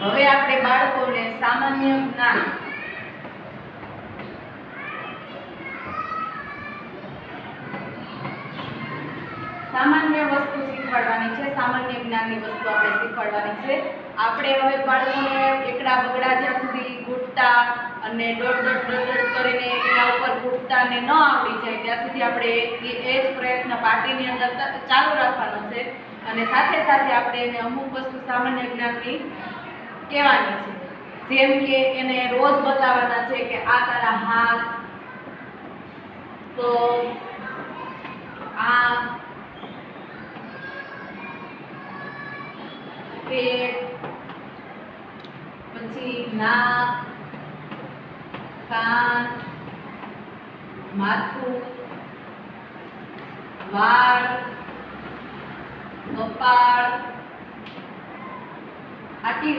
હવે આપણે બાળકોને સામાન્ય જ્ઞાન સામાન્ય વસ્તુ શીખવાડવાની છે। સામાન્ય જ્ઞાનની વસ્તુ આપણે શીખવાડવાની છે। આપણે હવે બાળકોને એકડા બગડા જ્યાં સુધી ઘૂંટતા અને દોડ કરીને એના ઉપર ઘૂંટતાને ન આવડી જાય ત્યાં સુધી આપણે એ જ પ્રયત્ન પાર્ટીની અંદર ચાલુ રાખવાનો છે। અને સાથે સાથે આપણે એને અમુક વસ્તુ સામાન્ય જ્ઞાનની કહેવાની છે। જેમ કે એને રોજ બતાવવાના છે કે આ તારા હાથ, તો આ પેટ, પછી નાક, કાન, માથું, વાળ, કપાળ, આટલી